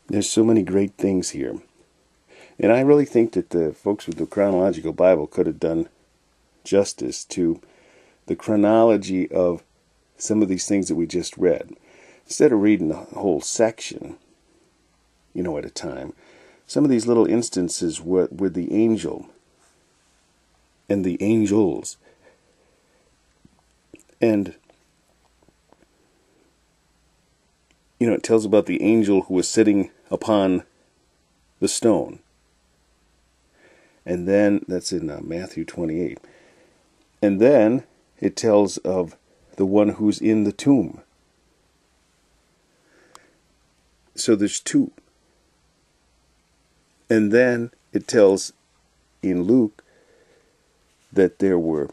There's so many great things here. And I really think that the folks with the Chronological Bible could have done justice to the chronology of some of these things that we just read. Instead of reading the whole section, at a time, some of these little instances with the angel and the angels. And, it tells about the angel who was sitting upon the stone. And then, that's in Matthew 28. And then it tells of the one who's in the tomb. So there's two. And then it tells in Luke that there were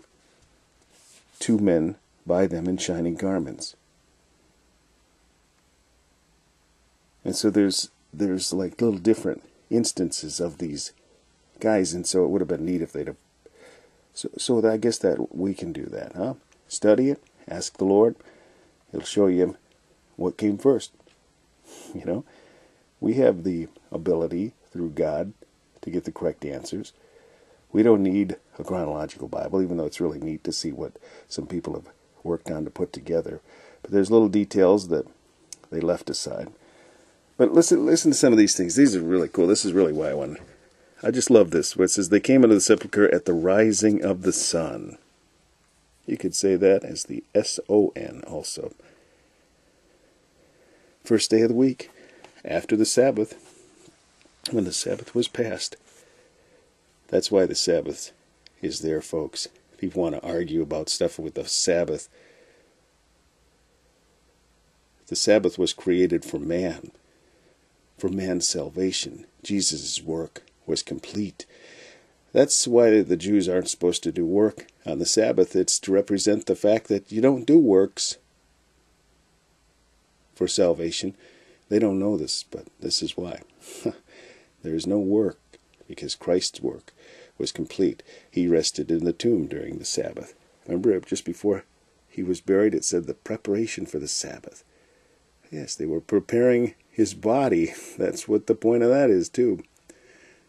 two men by them in shining garments. And so there's like little different instances of these guys, and so it would have been neat if they'd have. So I guess that we can do that, huh? Study it, ask the Lord. He'll show you what came first. We have the ability through God to get the correct answers. We don't need a chronological Bible, even though it's really neat to see what some people have worked on to put together. But there's little details that they left aside. But listen to some of these things. These are really cool. This is really why I just love this, where it says, they came into the sepulchre at the rising of the sun. You could say that as the S-O-N also. First day of the week, after the Sabbath, when the Sabbath was past. That's why the Sabbath is there, folks. People want to argue about stuff with the Sabbath. The Sabbath was created for man, for man's salvation. Jesus' work was complete. That's why the Jews aren't supposed to do work on the Sabbath. It's to represent the fact that you don't do works for salvation. They don't know this, but this is why. There is no work, because Christ's work was complete. He rested in the tomb during the Sabbath. Remember, just before he was buried, it said the preparation for the Sabbath. Yes, they were preparing his body. That's what the point of that is, too.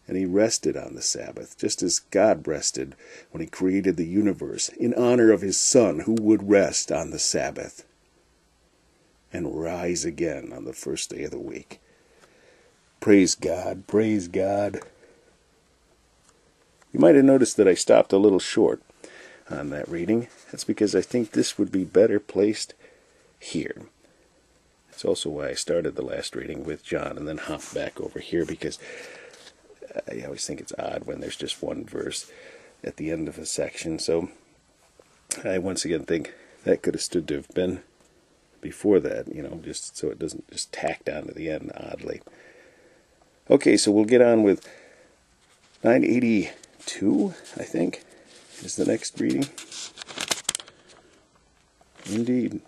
And he rested on the Sabbath, just as God rested when he created the universe, in honor of his Son, who would rest on the Sabbath and rise again on the first day of the week. Praise God, praise God. You might have noticed that I stopped a little short on that reading. That's because I think this would be better placed here. That's also why I started the last reading with John and then hopped back over here, because I always think it's odd when there's just one verse at the end of a section. So I once again think that could have stood to have been before that, just so it doesn't just tacked on to the end oddly. Okay, so we'll get on with 982, I think, is the next reading. Indeed.